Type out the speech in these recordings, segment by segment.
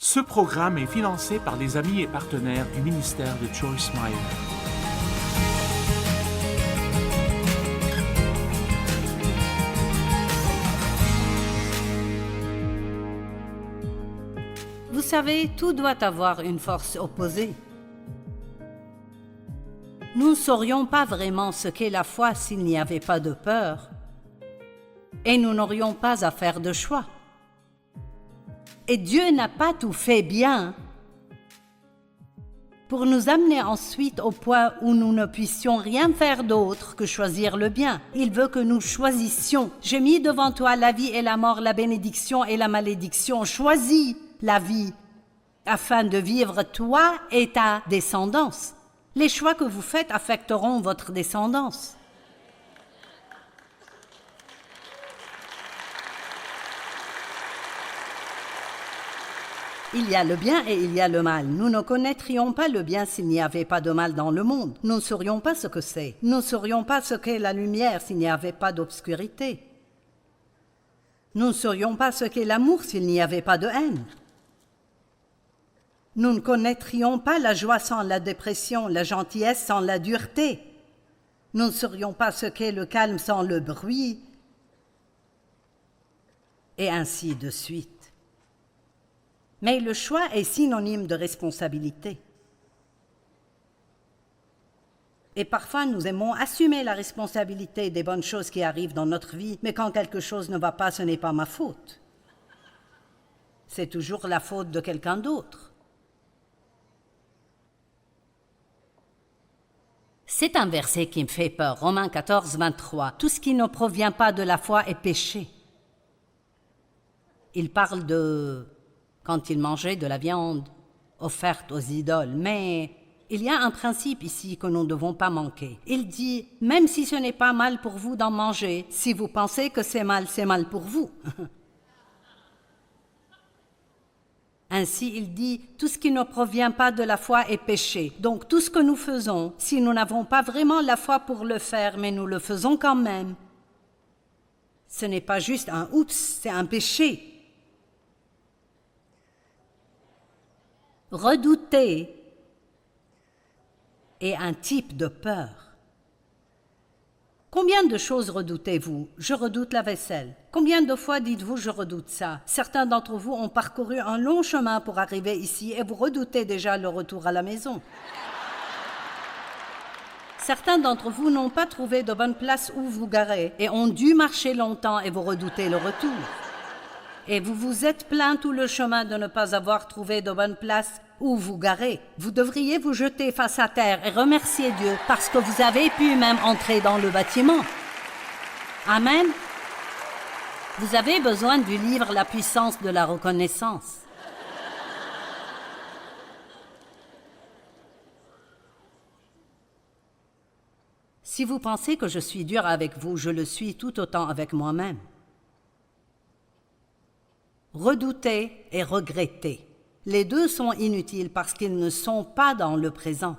Ce programme est financé par les amis et partenaires du ministère de Joyce Meyer. Vous savez, tout doit avoir une force opposée. Nous ne saurions pas vraiment ce qu'est la foi s'il n'y avait pas de peur. Et nous n'aurions pas à faire de choix. Et Dieu n'a pas tout fait bien pour nous amener ensuite au point où nous ne puissions rien faire d'autre que choisir le bien. Il veut que nous choisissions. J'ai mis devant toi la vie et la mort, la bénédiction et la malédiction. Choisis la vie afin de vivre toi et ta descendance. Les choix que vous faites affecteront votre descendance. Il y a le bien et il y a le mal. Nous ne connaîtrions pas le bien s'il n'y avait pas de mal dans le monde. Nous ne saurions pas ce que c'est. Nous ne saurions pas ce qu'est la lumière s'il n'y avait pas d'obscurité. Nous ne saurions pas ce qu'est l'amour s'il n'y avait pas de haine. Nous ne connaîtrions pas la joie sans la dépression, la gentillesse sans la dureté. Nous ne saurions pas ce qu'est le calme sans le bruit, et ainsi de suite. Mais le choix est synonyme de responsabilité. Et parfois, nous aimons assumer la responsabilité des bonnes choses qui arrivent dans notre vie, mais quand quelque chose ne va pas, ce n'est pas ma faute. C'est toujours la faute de quelqu'un d'autre. C'est un verset qui me fait peur, Romains 14, 23. Tout ce qui ne provient pas de la foi est péché. Il parle de quand ils mangeaient de la viande offerte aux idoles, mais il y a un principe ici que nous ne devons pas manquer. Il dit, même si ce n'est pas mal pour vous d'en manger, si vous pensez que c'est mal pour vous. Ainsi, il dit, tout ce qui ne provient pas de la foi est péché. Donc, tout ce que nous faisons, si nous n'avons pas vraiment la foi pour le faire, mais nous le faisons quand même, ce n'est pas juste un oups, c'est un péché. Redouter est un type de peur. Combien de choses redoutez-vous? Je redoute la vaisselle. Combien de fois dites-vous je redoute ça? Certains d'entre vous ont parcouru un long chemin pour arriver ici et vous redoutez déjà le retour à la maison. Certains d'entre vous n'ont pas trouvé de bonne place où vous garer et ont dû marcher longtemps et vous redoutez le retour. Et vous vous êtes plaint tout le chemin de ne pas avoir trouvé de bonne place où vous garer. Vous devriez vous jeter face à terre et remercier Dieu parce que vous avez pu même entrer dans le bâtiment. Amen. Vous avez besoin du livre La puissance de la reconnaissance. Si vous pensez que je suis dur avec vous, je le suis tout autant avec moi-même. Redouter et regretter. Les deux sont inutiles parce qu'ils ne sont pas dans le présent.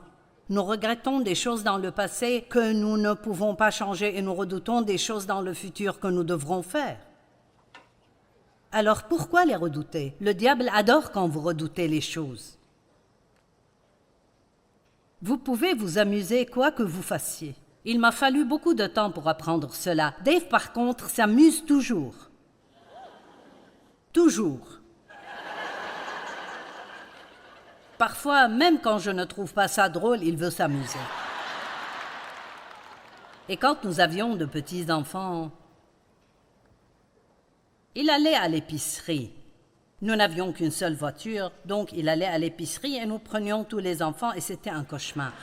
Nous regrettons des choses dans le passé que nous ne pouvons pas changer et nous redoutons des choses dans le futur que nous devrons faire. Alors pourquoi les redouter? Le diable adore quand vous redoutez les choses. Vous pouvez vous amuser quoi que vous fassiez. Il m'a fallu beaucoup de temps pour apprendre cela. Dave, par contre, s'amuse toujours. Toujours. Parfois, même quand je ne trouve pas ça drôle, il veut s'amuser. Et quand nous avions de petits-enfants, il allait à l'épicerie. Nous n'avions qu'une seule voiture, donc il allait à l'épicerie et nous prenions tous les enfants et c'était un cauchemar.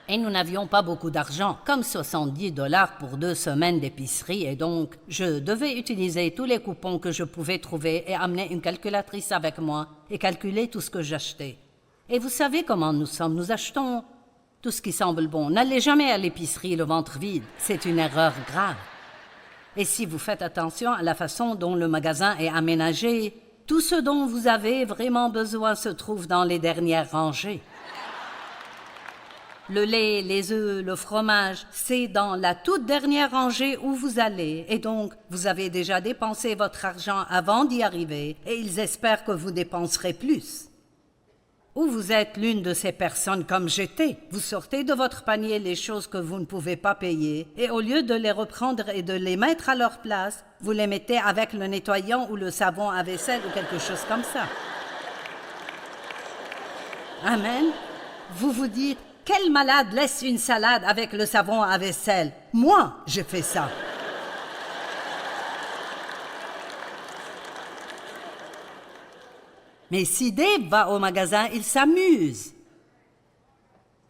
Et nous n'avions pas beaucoup d'argent, comme $70 pour 2 semaines d'épicerie, et donc je devais utiliser tous les coupons que je pouvais trouver et amener une calculatrice avec moi et calculer tout ce que j'achetais. Et vous savez comment nous sommes, nous achetons tout ce qui semble bon. N'allez jamais à l'épicerie le ventre vide, c'est une erreur grave. Et si vous faites attention à la façon dont le magasin est aménagé, tout ce dont vous avez vraiment besoin se trouve dans les dernières rangées. Le lait, les œufs, le fromage, c'est dans la toute dernière rangée où vous allez. Et donc, vous avez déjà dépensé votre argent avant d'y arriver et ils espèrent que vous dépenserez plus. Ou vous êtes l'une de ces personnes comme j'étais. Vous sortez de votre panier les choses que vous ne pouvez pas payer et au lieu de les reprendre et de les mettre à leur place, vous les mettez avec le nettoyant ou le savon à vaisselle ou quelque chose comme ça. Amen. Vous vous dites, quel malade laisse une salade avec le savon à vaisselle? Moi, j'ai fait ça. Mais si Dave va au magasin, il s'amuse.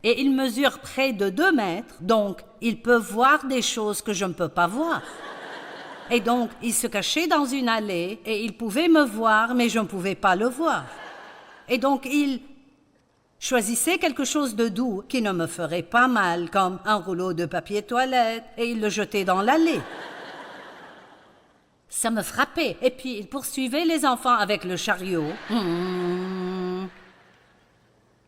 Et il mesure près de 2 mètres, donc il peut voir des choses que je ne peux pas voir. Et donc, il se cachait dans une allée et il pouvait me voir, mais je ne pouvais pas le voir. Et donc, il choisissait quelque chose de doux qui ne me ferait pas mal, comme un rouleau de papier toilette, et il le jetait dans l'allée. Ça me frappait. Et puis, il poursuivait les enfants avec le chariot.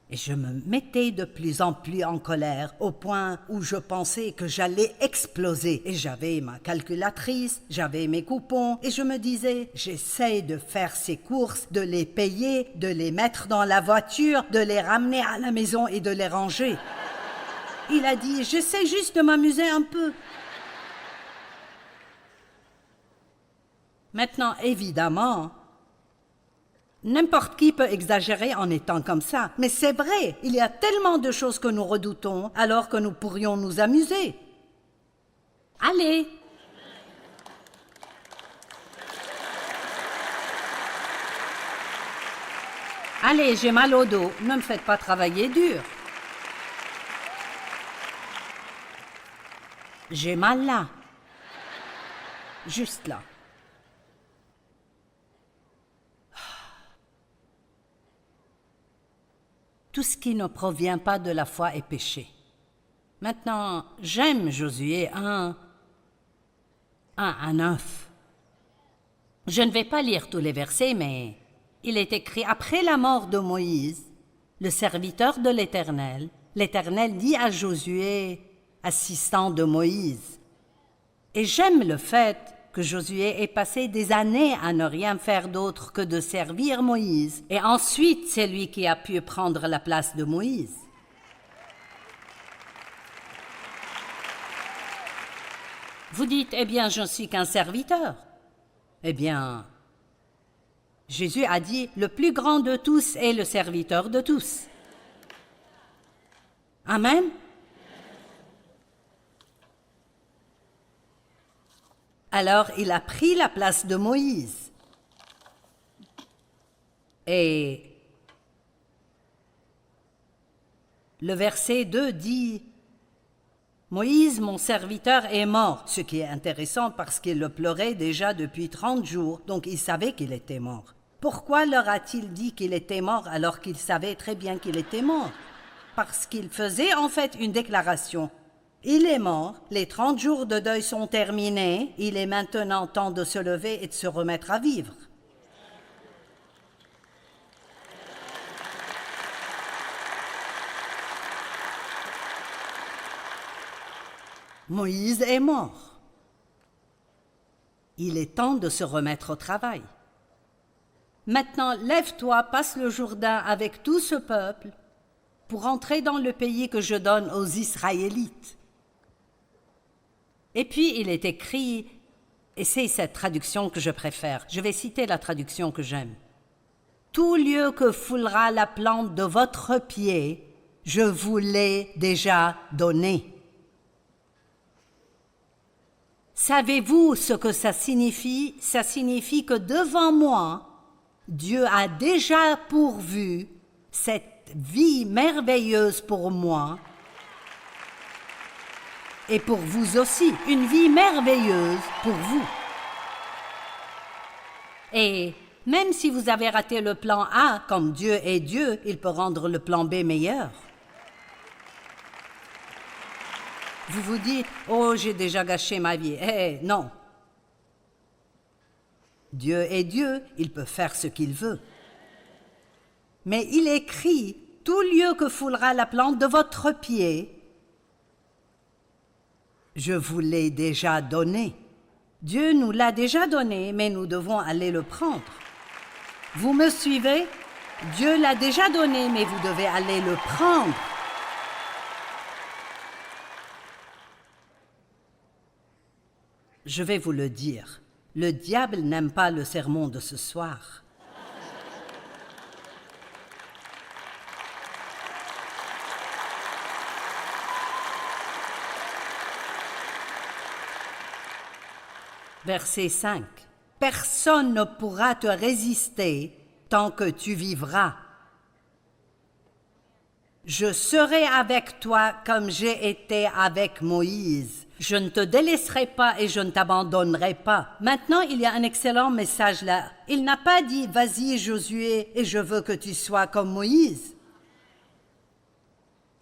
Et je me mettais de plus en plus en colère, au point où je pensais que j'allais exploser. Et j'avais ma calculatrice, j'avais mes coupons, et je me disais, j'essaie de faire ces courses, de les payer, de les mettre dans la voiture, de les ramener à la maison et de les ranger. Il a dit, j'essaie juste de m'amuser un peu. Maintenant, évidemment, n'importe qui peut exagérer en étant comme ça. Mais c'est vrai, il y a tellement de choses que nous redoutons alors que nous pourrions nous amuser. Allez! Allez, j'ai mal au dos, ne me faites pas travailler dur. J'ai mal là. Juste là. Tout ce qui ne provient pas de la foi est péché. Maintenant, j'aime Josué 1:9. Je ne vais pas lire tous les versets, mais il est écrit après la mort de Moïse, le serviteur de l'Éternel. L'Éternel dit à Josué, assistant de Moïse. Et j'aime le fait que Josué ait passé des années à ne rien faire d'autre que de servir Moïse. Et ensuite, c'est lui qui a pu prendre la place de Moïse. Vous dites, eh bien, je ne suis qu'un serviteur. Eh bien, Jésus a dit, le plus grand de tous est le serviteur de tous. Amen. Alors, il a pris la place de Moïse. Et le verset 2 dit « Moïse, mon serviteur, est mort », ce qui est intéressant parce qu'il le pleurait déjà depuis 30 jours, donc il savait qu'il était mort. Pourquoi leur a-t-il dit qu'il était mort alors qu'il savait très bien qu'il était mort? Parce qu'il faisait en fait une déclaration. Il est mort, les 30 jours de deuil sont terminés, il est maintenant temps de se lever et de se remettre à vivre. Moïse est mort. Il est temps de se remettre au travail. Maintenant, lève-toi, passe le Jourdain avec tout ce peuple pour entrer dans le pays que je donne aux Israélites. Et puis, il est écrit, et c'est cette traduction que je préfère, je vais citer la traduction que j'aime. « Tout lieu que foulera la plante de votre pied, je vous l'ai déjà donné. » Savez-vous ce que ça signifie? Ça signifie que devant moi, Dieu a déjà pourvu cette vie merveilleuse pour moi et pour vous aussi, une vie merveilleuse pour vous. Et même si vous avez raté le plan A, comme Dieu est Dieu, il peut rendre le plan B meilleur. Vous vous dites, « Oh, j'ai déjà gâché ma vie. » Eh, non. Dieu est Dieu, il peut faire ce qu'il veut. Mais il écrit tout lieu que foulera la plante de votre pied, je vous l'ai déjà donné. Dieu nous l'a déjà donné, mais nous devons aller le prendre. Vous me suivez? Dieu l'a déjà donné, mais vous devez aller le prendre. Je vais vous le dire, le diable n'aime pas le sermon de ce soir. Verset 5. Personne ne pourra te résister tant que tu vivras. Je serai avec toi comme j'ai été avec Moïse. Je ne te délaisserai pas et je ne t'abandonnerai pas. Maintenant, il y a un excellent message là. Il n'a pas dit « Vas-y, Josué, et je veux que tu sois comme Moïse ».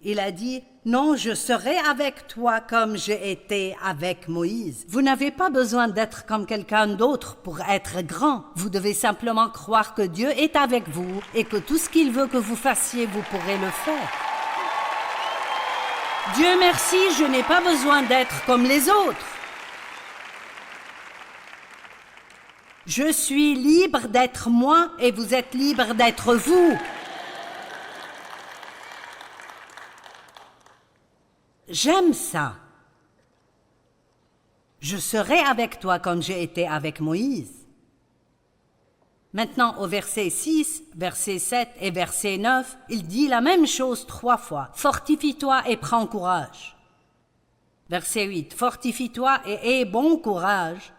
Il a dit « Non, je serai avec toi comme j'ai été avec Moïse ». Vous n'avez pas besoin d'être comme quelqu'un d'autre pour être grand. Vous devez simplement croire que Dieu est avec vous et que tout ce qu'il veut que vous fassiez, vous pourrez le faire. Dieu merci, je n'ai pas besoin d'être comme les autres. Je suis libre d'être moi et vous êtes libre d'être vous. J'aime ça. Je serai avec toi comme j'ai été avec Moïse. Maintenant, au verset 6, verset 7 et verset 9, il dit la même chose 3 fois. Fortifie-toi et prends courage. Verset 8, fortifie-toi et aie bon courage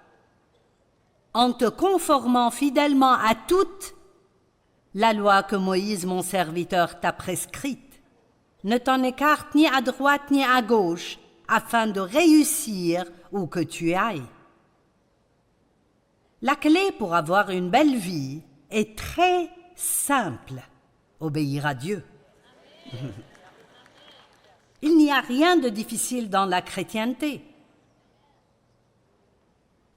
en te conformant fidèlement à toute la loi que Moïse, mon serviteur, t'a prescrite. Ne t'en écarte ni à droite ni à gauche, afin de réussir où que tu ailles. La clé pour avoir une belle vie est très simple, obéir à Dieu. Il n'y a rien de difficile dans la chrétienté.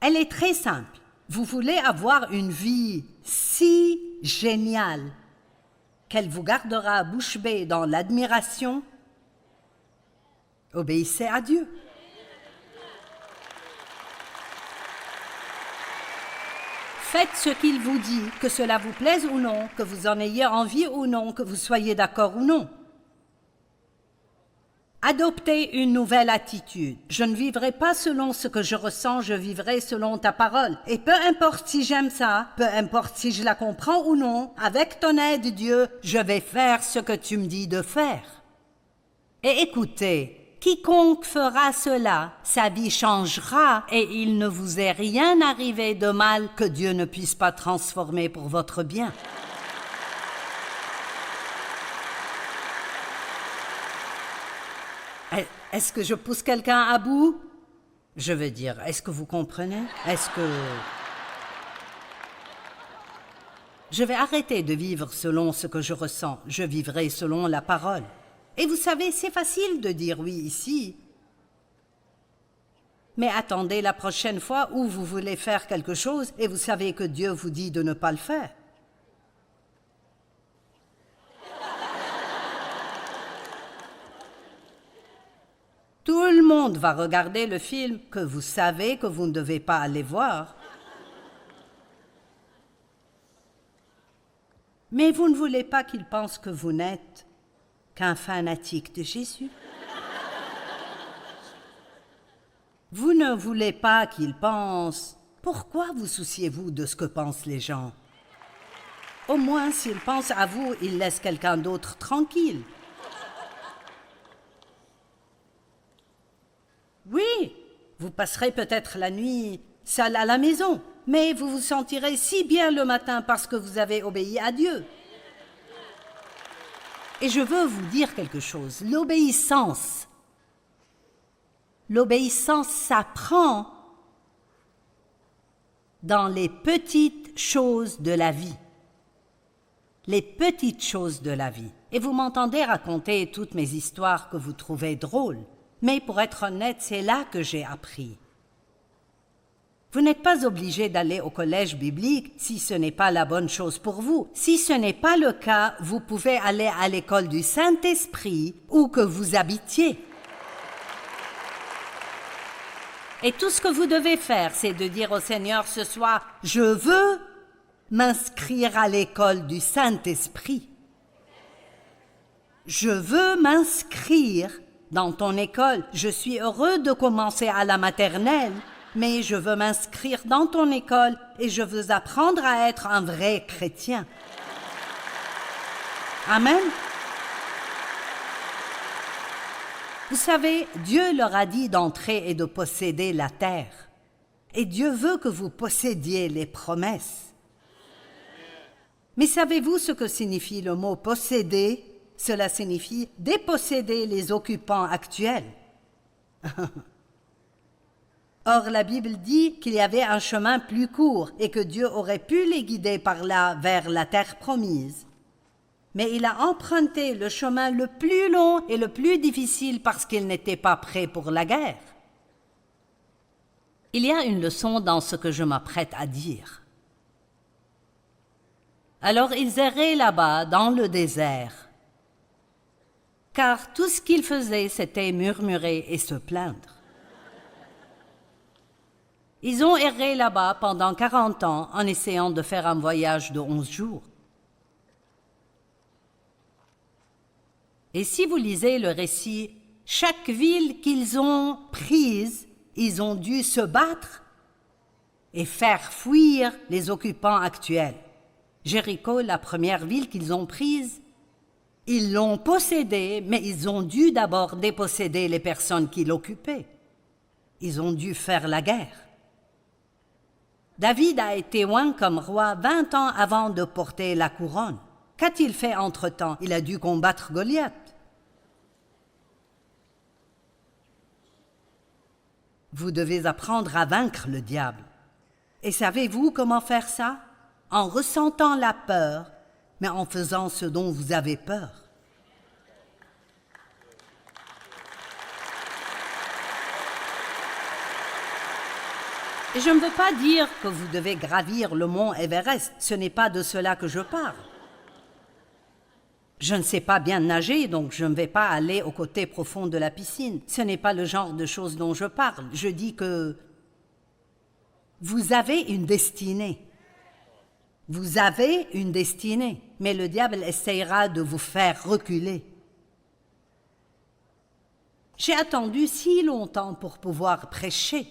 Elle est très simple. Vous voulez avoir une vie si géniale qu'elle vous gardera bouche bée dans l'admiration? Obéissez à Dieu. Faites ce qu'il vous dit, que cela vous plaise ou non, que vous en ayez envie ou non, que vous soyez d'accord ou non. Adoptez une nouvelle attitude. Je ne vivrai pas selon ce que je ressens, je vivrai selon ta parole. Et peu importe si j'aime ça, peu importe si je la comprends ou non, avec ton aide, Dieu, je vais faire ce que tu me dis de faire. Et écoutez, quiconque fera cela, sa vie changera et il ne vous est rien arrivé de mal que Dieu ne puisse pas transformer pour votre bien. Est-ce que je pousse quelqu'un à bout? Je veux dire, est-ce que vous comprenez? Est-ce que... Je vais arrêter de vivre selon ce que je ressens. Je vivrai selon la parole. Et vous savez, c'est facile de dire oui ici. Mais attendez la prochaine fois où vous voulez faire quelque chose et vous savez que Dieu vous dit de ne pas le faire. Tout le monde va regarder le film que vous savez que vous ne devez pas aller voir. Mais vous ne voulez pas qu'ils pensent que vous n'êtes qu'un fanatique de Jésus. Vous ne voulez pas qu'ils pensent « Pourquoi vous souciez-vous de ce que pensent les gens ?» Au moins, s'ils pensent à vous, ils laissent quelqu'un d'autre tranquille. Oui, vous passerez peut-être la nuit seul à la maison, mais vous vous sentirez si bien le matin parce que vous avez obéi à Dieu. Et je veux vous dire quelque chose, l'obéissance s'apprend dans les petites choses de la vie. Les petites choses de la vie. Et vous m'entendez raconter toutes mes histoires que vous trouvez drôles. Mais pour être honnête, c'est là que j'ai appris. Vous n'êtes pas obligé d'aller au collège biblique si ce n'est pas la bonne chose pour vous. Si ce n'est pas le cas, vous pouvez aller à l'école du Saint-Esprit où que vous habitiez. Et tout ce que vous devez faire, c'est de dire au Seigneur ce soir, « Je veux m'inscrire à l'école du Saint-Esprit. Je veux m'inscrire dans ton école. Je suis heureux de commencer à la maternelle, mais je veux m'inscrire dans ton école et je veux apprendre à être un vrai chrétien. » Amen. Vous savez, Dieu leur a dit d'entrer et de posséder la terre. Et Dieu veut que vous possédiez les promesses. Mais savez-vous ce que signifie le mot « posséder » ? Cela signifie déposséder les occupants actuels. Or, la Bible dit qu'il y avait un chemin plus court et que Dieu aurait pu les guider par là vers la terre promise. Mais il a emprunté le chemin le plus long et le plus difficile parce qu'il n'était pas prêt pour la guerre. Il y a une leçon dans ce que je m'apprête à dire. Alors ils erraient là-bas dans le désert, car tout ce qu'ils faisaient, c'était murmurer et se plaindre. Ils ont erré là-bas pendant 40 ans en essayant de faire un voyage de 11 jours. Et si vous lisez le récit, chaque ville qu'ils ont prise, ils ont dû se battre et faire fuir les occupants actuels. Jéricho, la première ville qu'ils ont prise, ils l'ont possédée, mais ils ont dû d'abord déposséder les personnes qui l'occupaient. Ils ont dû faire la guerre. David a été oint comme roi 20 ans avant de porter la couronne. Qu'a-t-il fait entre-temps? Il a dû combattre Goliath. Vous devez apprendre à vaincre le diable. Et savez-vous comment faire ça? En ressentant la peur, mais en faisant ce dont vous avez peur. Et je ne veux pas dire que vous devez gravir le mont Everest, ce n'est pas de cela que je parle. Je ne sais pas bien nager, donc je ne vais pas aller au côté profond de la piscine. Ce n'est pas le genre de choses dont je parle. Je dis que vous avez une destinée. Vous avez une destinée, mais le diable essayera de vous faire reculer. J'ai attendu si longtemps pour pouvoir prêcher.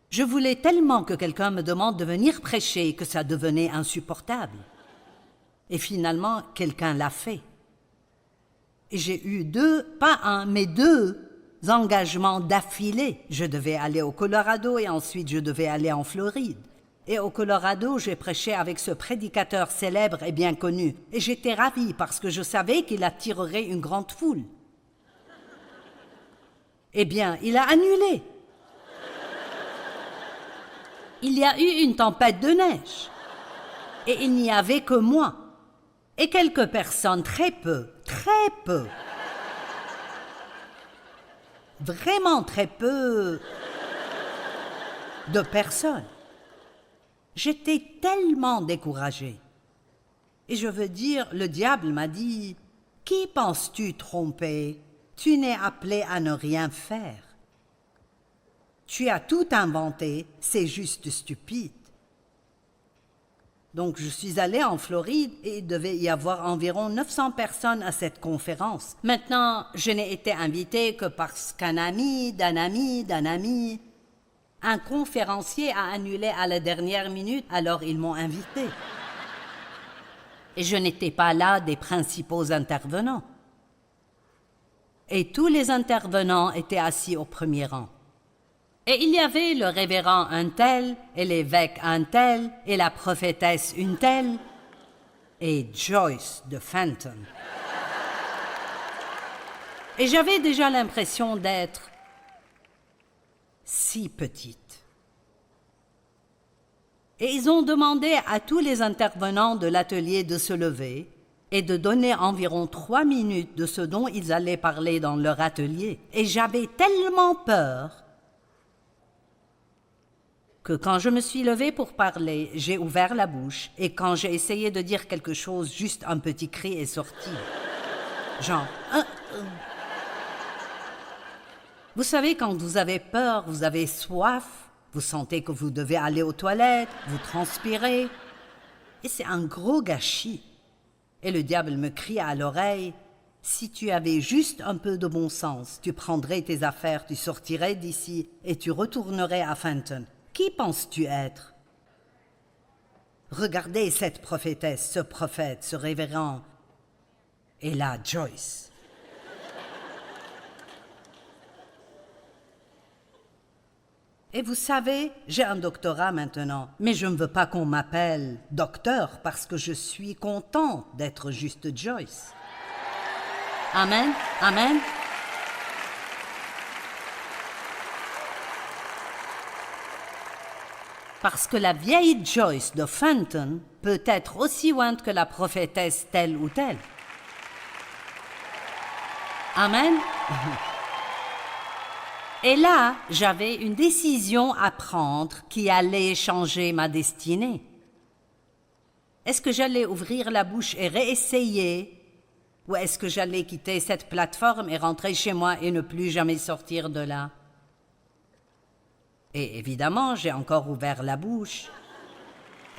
Je voulais tellement que quelqu'un me demande de venir prêcher que ça devenait insupportable. Et finalement, quelqu'un l'a fait. Et j'ai eu pas un, mais deux engagements d'affilée. Je devais aller au Colorado et ensuite je devais aller en Floride. Et au Colorado, j'ai prêché avec ce prédicateur célèbre et bien connu. Et j'étais ravie parce que je savais qu'il attirerait une grande foule. Eh bien, il a annulé. Il y a eu une tempête de neige. Et il n'y avait que moi. Et quelques personnes, très peu, vraiment très peu de personnes. J'étais tellement découragée. Et je veux dire, le diable m'a dit, « Qui penses-tu tromper? Tu n'es appelé à ne rien faire. Tu as tout inventé, c'est juste stupide. » Donc je suis allée en Floride et il devait y avoir environ 900 personnes à cette conférence. Maintenant, je n'ai été invitée que parce qu'un ami, un conférencier a annulé à la dernière minute, alors ils m'ont invitée. Et je n'étais pas là des principaux intervenants. Et tous les intervenants étaient assis au premier rang. Et il y avait le révérend un tel, et l'évêque un tel, et la prophétesse une telle, et Joyce de Fenton. Et j'avais déjà l'impression d'être si petite. Et ils ont demandé à tous les intervenants de l'atelier de se lever et de donner environ 3 minutes de ce dont ils allaient parler dans leur atelier. Et j'avais tellement peur que quand je me suis levée pour parler, j'ai ouvert la bouche et quand j'ai essayé de dire quelque chose, juste un petit cri est sorti. Genre... Vous savez, quand vous avez peur, vous avez soif, vous sentez que vous devez aller aux toilettes, vous transpirez, et c'est un gros gâchis. Et le diable me crie à l'oreille, « Si tu avais juste un peu de bon sens, tu prendrais tes affaires, tu sortirais d'ici et tu retournerais à Fenton. Qui penses-tu être ?» Regardez cette prophétesse, ce prophète, ce révérend. Et là, Joyce. Et vous savez, j'ai un doctorat maintenant, mais je ne veux pas qu'on m'appelle docteur parce que je suis contente d'être juste Joyce. Amen, amen. Parce que la vieille Joyce de Fenton peut être aussi ointe que la prophétesse telle ou telle. Amen. Et là, j'avais une décision à prendre qui allait changer ma destinée. Est-ce que j'allais ouvrir la bouche et réessayer, ou est-ce que j'allais quitter cette plateforme et rentrer chez moi et ne plus jamais sortir de là? Et évidemment, j'ai encore ouvert la bouche.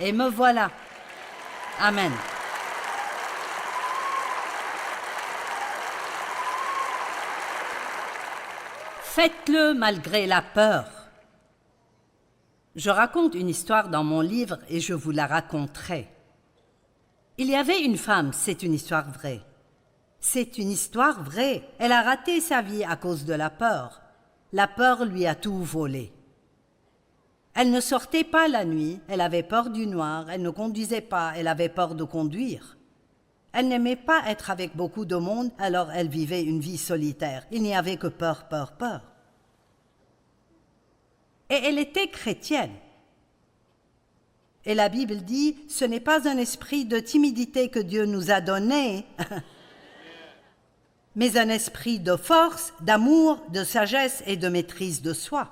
Et me voilà. Amen. Faites-le malgré la peur. Je raconte une histoire dans mon livre et je vous la raconterai. Il y avait une femme, c'est une histoire vraie. C'est une histoire vraie. Elle a raté sa vie à cause de la peur. La peur lui a tout volé. Elle ne sortait pas la nuit, elle avait peur du noir, elle ne conduisait pas, elle avait peur de conduire. Elle n'aimait pas être avec beaucoup de monde, alors elle vivait une vie solitaire. Il n'y avait que peur, peur, peur. Et elle était chrétienne. Et la Bible dit, ce n'est pas un esprit de timidité que Dieu nous a donné, mais un esprit de force, d'amour, de sagesse et de maîtrise de soi.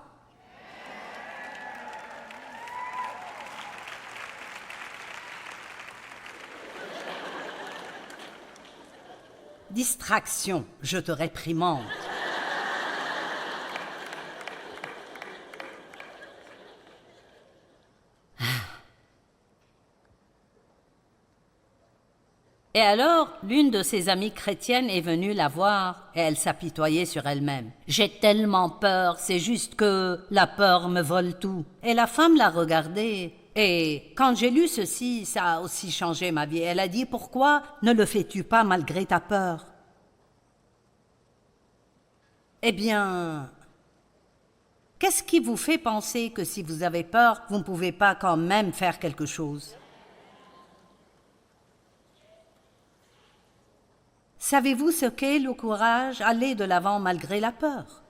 Distraction, je te réprimande. Et alors, l'une de ses amies chrétiennes est venue la voir et elle s'apitoyait sur elle-même. « J'ai tellement peur, c'est juste que la peur me vole tout. » Et la femme l'a regardée. Et quand j'ai lu ceci, ça a aussi changé ma vie. Elle a dit, pourquoi ne le fais-tu pas malgré ta peur? Eh bien, qu'est-ce qui vous fait penser que si vous avez peur, vous ne pouvez pas quand même faire quelque chose? Savez-vous ce qu'est le courage? Aller de l'avant malgré la peur.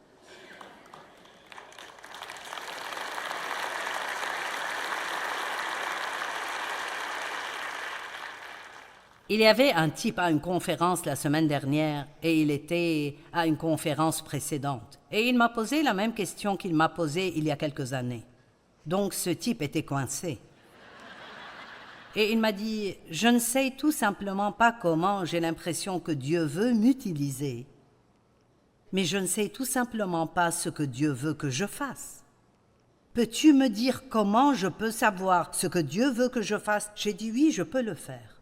Il y avait un type à une conférence la semaine dernière et il était à une conférence précédente. Et il m'a posé la même question qu'il m'a posée il y a quelques années. Donc ce type était coincé. Et il m'a dit, je ne sais tout simplement pas comment j'ai l'impression que Dieu veut m'utiliser. Mais je ne sais tout simplement pas ce que Dieu veut que je fasse. Peux-tu me dire comment je peux savoir ce que Dieu veut que je fasse? J'ai dit oui, je peux le faire.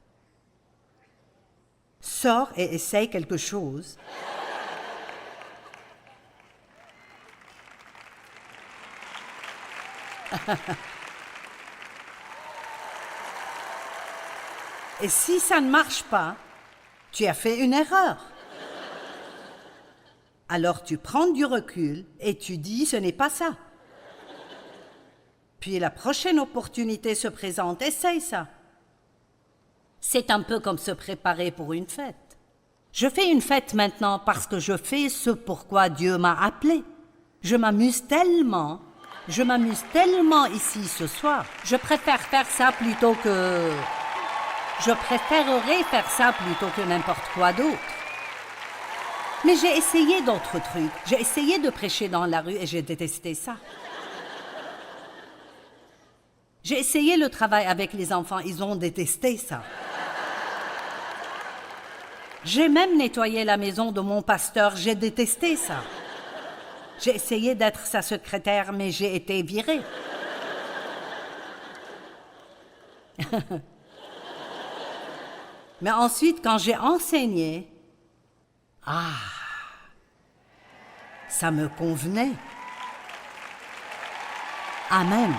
Sors et essaye quelque chose. Et si ça ne marche pas, tu as fait une erreur. Alors tu prends du recul et tu dis ce n'est pas ça. Puis la prochaine opportunité se présente, essaye ça. C'est un peu comme se préparer pour une fête. Je fais une fête maintenant parce que je fais ce pourquoi Dieu m'a appelé. Je m'amuse tellement ici ce soir. Je préférerais faire ça plutôt que n'importe quoi d'autre. Mais j'ai essayé d'autres trucs. J'ai essayé de prêcher dans la rue et j'ai détesté ça. J'ai essayé le travail avec les enfants, ils ont détesté ça. J'ai même nettoyé la maison de mon pasteur, j'ai détesté ça. J'ai essayé d'être sa secrétaire, mais j'ai été virée. Mais ensuite, quand j'ai enseigné, ça me convenait. Amen.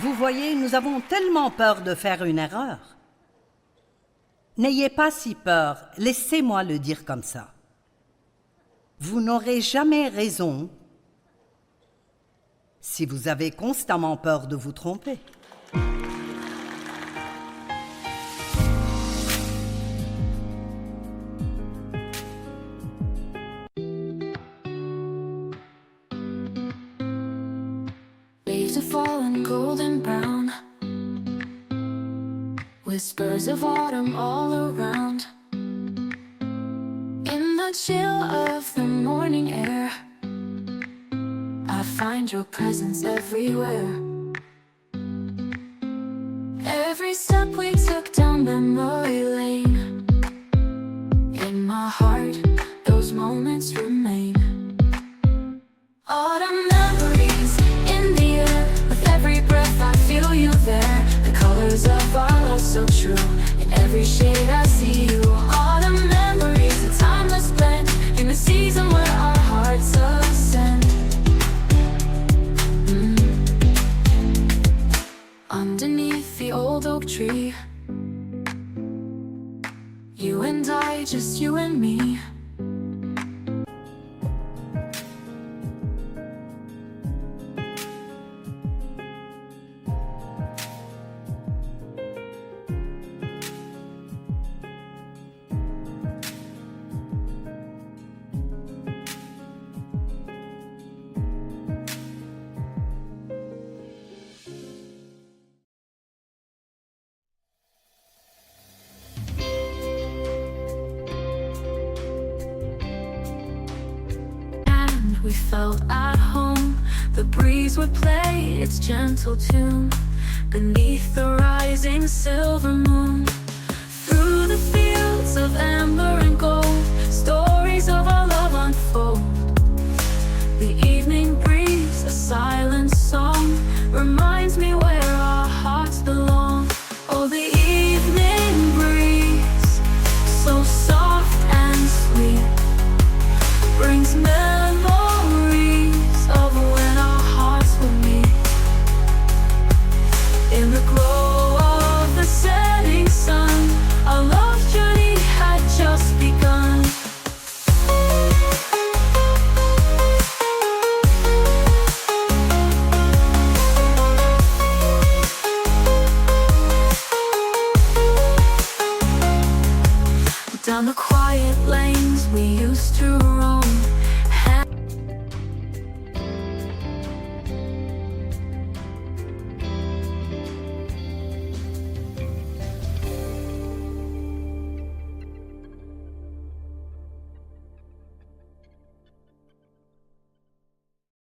Vous voyez, nous avons tellement peur de faire une erreur. N'ayez pas si peur, laissez-moi le dire comme ça. Vous n'aurez jamais raison si vous avez constamment peur de vous tromper. Leaves are falling golden brown, whispers of autumn all around. In the chill of the morning air, I find your presence everywhere. Every step we took down memory lane, in my heart, those moments remain. Autumn memories in the air, with every breath I feel you there. The colors of our love so true, in every shade I see you. Autumn memories, a timeless blend, in the season where our hearts ascend. Underneath the old oak tree, you and I, just you and me. We felt at home, the breeze would play its gentle tune beneath the rising silver moon. Through the fields of amber and gold, stories of our love unfold. The evening breeze, a silent song, reminds me where our hearts belong. Oh, the evening breeze, so soft and sweet, brings memories of when our hearts were meet. In the glow of the setting sun, our love journey had just begun. Down the quiet lane